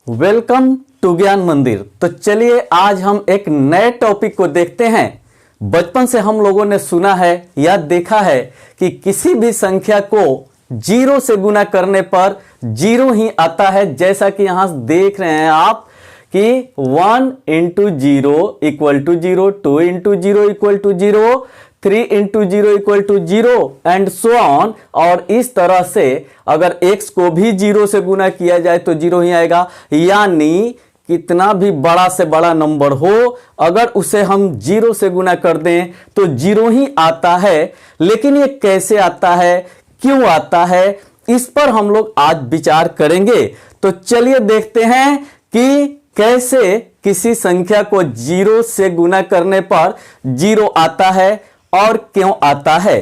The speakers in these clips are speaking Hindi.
वेलकम टू ज्ञान मंदिर। तो चलिए आज हम एक नए टॉपिक को देखते हैं। बचपन से हम लोगों ने सुना है या देखा है कि किसी भी संख्या को जीरो से गुना करने पर जीरो ही आता है। जैसा कि यहां देख रहे हैं आप कि 1 into zero equal to zero, 2 into zero equal to zero, 3 into zero equal to zero and so on. और इस तरह से अगर x को भी जीरो से गुना किया जाए तो जीरो ही आएगा। यानी कितना भी बड़ा से बड़ा नंबर हो, अगर उसे हम जीरो से गुना कर दें तो जीरो ही आता है। लेकिन ये कैसे आता है, क्यों आता है, इस पर हम लोग आज विचार करेंगे। तो चलिए देखते हैं कि कैसे किसी संख्या को जीरो से गुना करने पर जीरो आता है और क्यों आता है।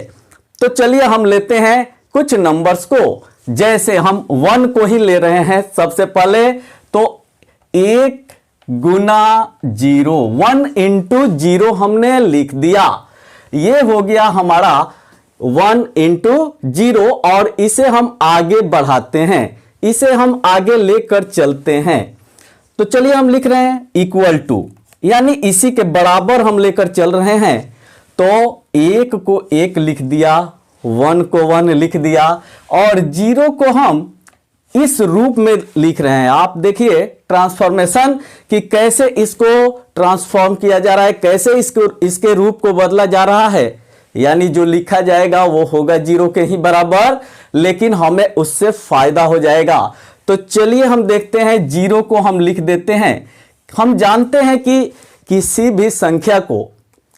तो चलिए हम लेते हैं कुछ नंबर्स को। जैसे हम 1 को ही ले रहे हैं सबसे पहले, तो 1 गुना जीरो, 1 इंटू जीरो हमने लिख दिया। ये हो गया हमारा 1 इंटू जीरो। और इसे हम आगे बढ़ाते हैं, इसे हम आगे लेकर चलते हैं। तो चलिए हम लिख रहे हैं इक्वल टू, यानी इसी के बराबर हम लेकर चल रहे हैं। तो 1 को 1 लिख दिया, 1 को 1 लिख दिया और जीरो को हम इस रूप में लिख रहे हैं। आप देखिए ट्रांसफॉर्मेशन कि कैसे इसको ट्रांसफॉर्म किया जा रहा है, कैसे इसके रूप को बदला जा रहा है। यानी जो लिखा जाएगा वो होगा जीरो के ही बराबर, लेकिन हमें उससे फायदा हो जाएगा। तो चलिए हम देखते हैं, जीरो को हम लिख देते हैं। हम जानते हैं कि किसी भी संख्या को,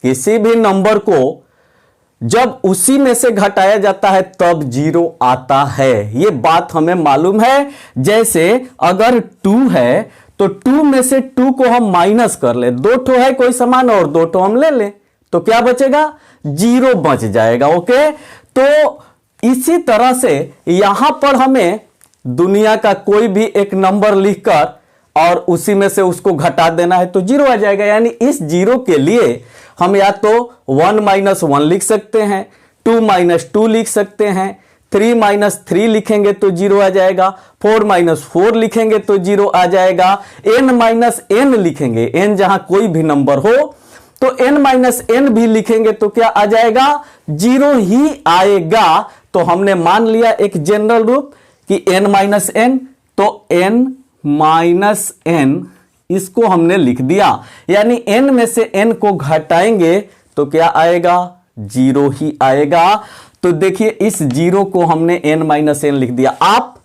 किसी भी नंबर को जब उसी में से घटाया जाता है तब जीरो आता है। ये बात हमें मालूम है। जैसे अगर 2 है तो 2 में से 2 को हम माइनस कर ले, 2 ठो है कोई समान और 2 ठो हम ले लें तो क्या बचेगा, जीरो बच जाएगा। ओके, तो इसी तरह से यहां पर हमें दुनिया का कोई भी एक नंबर लिखकर और उसी में से उसको घटा देना है तो जीरो आ जाएगा। यानी इस जीरो के लिए हम या तो 1 माइनस 1 लिख सकते हैं, 2 माइनस 2 लिख सकते हैं, 3 माइनस 3 लिखेंगे तो जीरो आ जाएगा, 4 माइनस 4 लिखेंगे तो जीरो आ जाएगा, n माइनस n लिखेंगे, n जहां कोई भी नंबर हो तो n माइनस n भी लिखेंगे तो क्या आ जाएगा, जीरो ही आएगा। तो हमने मान लिया एक जनरल रूप कि n माइनस n, तो n माइनस n इसको हमने लिख दिया। यानी n में से n को घटाएंगे तो क्या आएगा, जीरो ही आएगा। तो देखिए इस जीरो को हमने n माइनस n लिख दिया। आप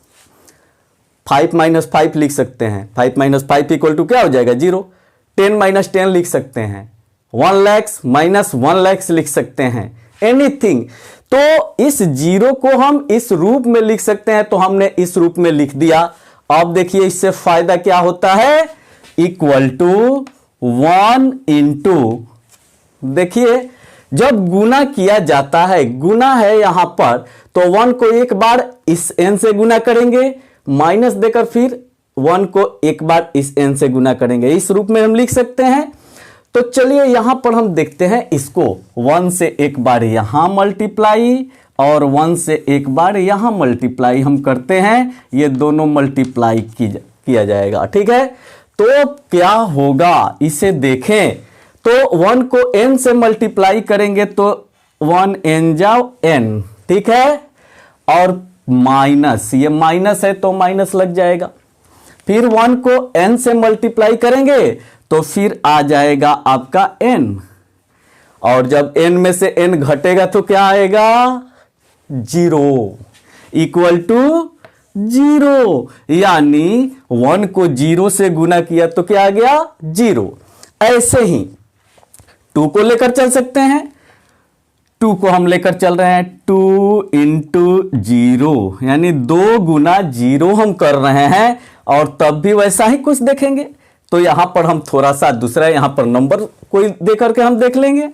5 माइनस 5 लिख सकते हैं, 5 माइनस 5 इक्वल टू क्या हो जाएगा, जीरो। 10 माइनस 10 लिख सकते हैं, 1 लाख माइनस 1 लाख लिख सकते हैं, एनीथिंग। तो इस जीरो को हम इस रूप में लिख सकते हैं, तो हमने इस रूप में लिख दिया। अब देखिए इससे फायदा क्या होता है, इक्वल टू 1 इंटू, देखिए जब गुना किया जाता है, गुना है यहां पर, तो 1 को एक बार इस n से गुना करेंगे, माइनस देकर फिर 1 को एक बार इस n से गुना करेंगे। इस रूप में हम लिख सकते हैं। तो चलिए यहां पर हम देखते हैं इसको, 1 से एक बार यहां मल्टीप्लाई और 1 से एक बार यहां मल्टीप्लाई हम करते हैं। ये दोनों मल्टीप्लाई किया जाएगा, ठीक है। तो क्या होगा इसे देखें, तो 1 को n से मल्टीप्लाई करेंगे तो 1 n जाओ n, ठीक है। और माइनस, ये माइनस है तो माइनस लग जाएगा। फिर 1 को n से मल्टीप्लाई करेंगे तो फिर आ जाएगा आपका n। और जब n में से n घटेगा तो क्या आएगा, जीरो, इक्वल टू जीरो। यानी 1 को जीरो से गुना किया तो क्या आ गया, जीरो। ऐसे ही 2 को लेकर चल सकते हैं, 2 को हम लेकर चल रहे हैं, 2 इंटू जीरो, यानी 2 गुना जीरो हम कर रहे हैं। और तब भी वैसा ही कुछ देखेंगे। तो यहां पर हम थोड़ा सा दूसरा यहां पर नंबर कोई देकर के हम देख लेंगे।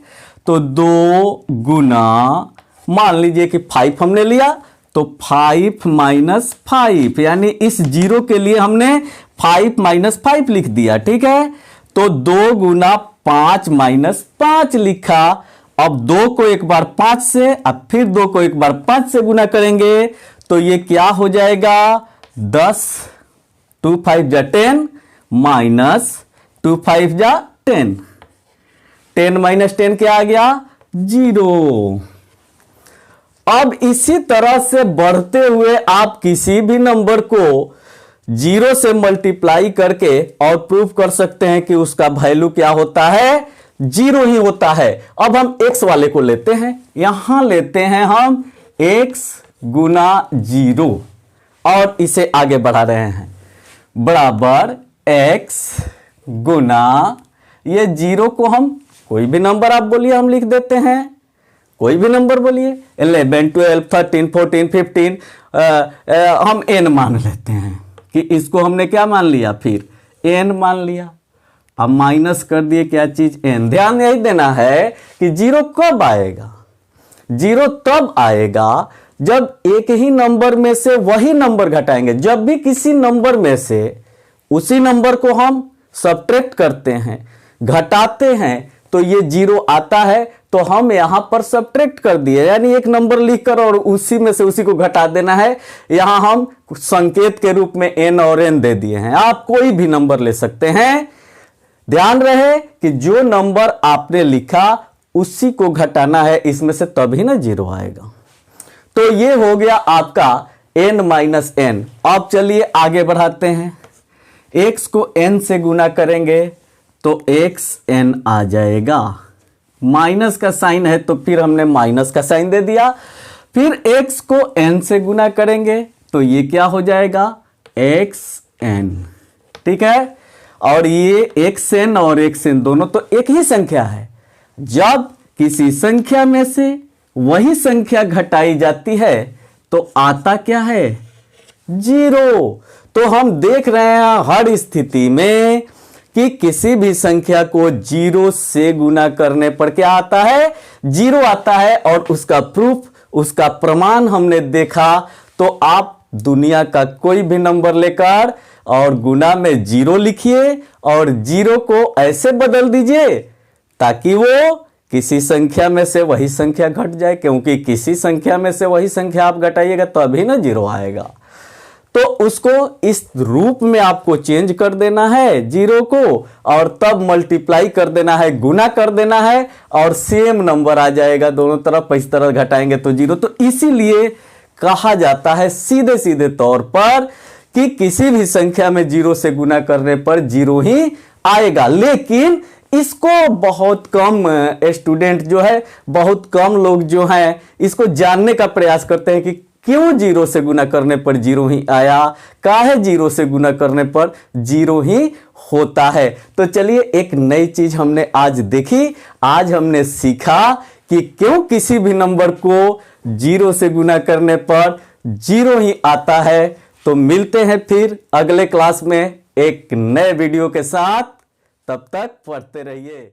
तो 2 गुना, मान लीजिए कि 5 हमने लिया, तो 5 माइनस 5, यानी इस जीरो के लिए हमने 5 माइनस 5 लिख दिया, ठीक है। तो 2 गुना 5 माइनस 5 लिखा। अब 2 को एक बार 5 से, अब फिर 2 को एक बार 5 से गुना करेंगे तो ये क्या हो जाएगा, 10 2 5 जा 10 माइनस 2 5 जा 10, 10 माइनस 10 क्या आ गया 0। अब इसी तरह से बढ़ते हुए आप किसी भी नंबर को 0 से मल्टीप्लाई करके और प्रूव कर सकते हैं कि उसका वैल्यू क्या होता है 0 ही होता है। अब हम x वाले को लेते हैं, यहां लेते हैं हम x गुना 0 और इसे आगे बढ़ा रहे हैं बराबर x गुना ये 0 को हम कोई भी नंबर आप बोलिए हम लिख देते हैं, कोई भी नंबर बोलिए 11 12 13 14 15 हम n मान लेते हैं कि इसको हमने क्या मान लिया फिर n मान लिया। अब माइनस कर दिए क्या चीज n। ध्यान यही देना है कि 0 कब आएगा, 0 तब आएगा जब एक ही नंबर में से वही नंबर घटाएंगे। जब भी किसी नंबर में से उसी नंबर को हम सब्ट्रैक्ट करते हैं घटाते हैं तो ये 0 आता है, तो हम यहां पर सब्ट्रैक्ट कर दिए यानी एक नंबर लिखकर और उसी में से उसी को घटा देना है। यहां हम संकेत के रूप में n और n दे दिए हैं, आप कोई भी नंबर ले सकते हैं। ध्यान रहे कि जो नंबर आपने लिखा उसी को घटाना है इसमें से, तभी ना 0 आएगा। तो ये हो गया आपका n माइनस n। अब चलिए आगे बढ़ाते हैं, x को n से गुना करेंगे तो xn आ जाएगा, माइनस का साइन है तो फिर हमने माइनस का साइन दे दिया। फिर x को n से गुना करेंगे तो ये क्या हो जाएगा xn, ठीक है। और ये xn और xn दोनों तो एक ही संख्या है। जब किसी संख्या में से वही संख्या घटाई जाती है तो आता क्या है 0। तो हम देख रहे हैं हर स्थिति में कि किसी भी संख्या को 0 से गुना करने पर क्या आता है 0 आता है। और उसका प्रूफ, उसका प्रमाण हमने देखा। तो आप दुनिया का कोई भी नंबर लेकर और गुना में 0 लिखिए और 0 को ऐसे बदल दीजिए ताकि वो किसी संख्या में से वही संख्या घट जाए, क्योंकि किसी संख्या में से वही संख्या आप घटाइएगा तभी ना 0 आएगा। तो उसको इस रूप में आपको चेंज कर देना है 0 को, और तब मल्टीप्लाई कर देना है, गुना कर देना है और सेम नंबर आ जाएगा दोनों तरफ। इस तरह घटाएंगे तो 0। तो इसीलिए कहा जाता है सीधे सीधे तौर पर कि किसी भी संख्या में 0 से गुना करने पर 0 ही आएगा। लेकिन इसको बहुत कम स्टूडेंट जो है, बहुत कम लोग जो हैं इसको जानने का प्रयास करते हैं कि क्यों 0 से गुना करने पर 0 ही आया, काहे 0 से गुना करने पर 0 ही होता है। तो चलिए एक नई चीज हमने आज देखी, आज हमने सीखा कि क्यों किसी भी नंबर को 0 से गुना करने पर 0 ही आता है। तो मिलते हैं फिर अगले क्लास में एक नए वीडियो के साथ, तब तक पढ़ते रहिए।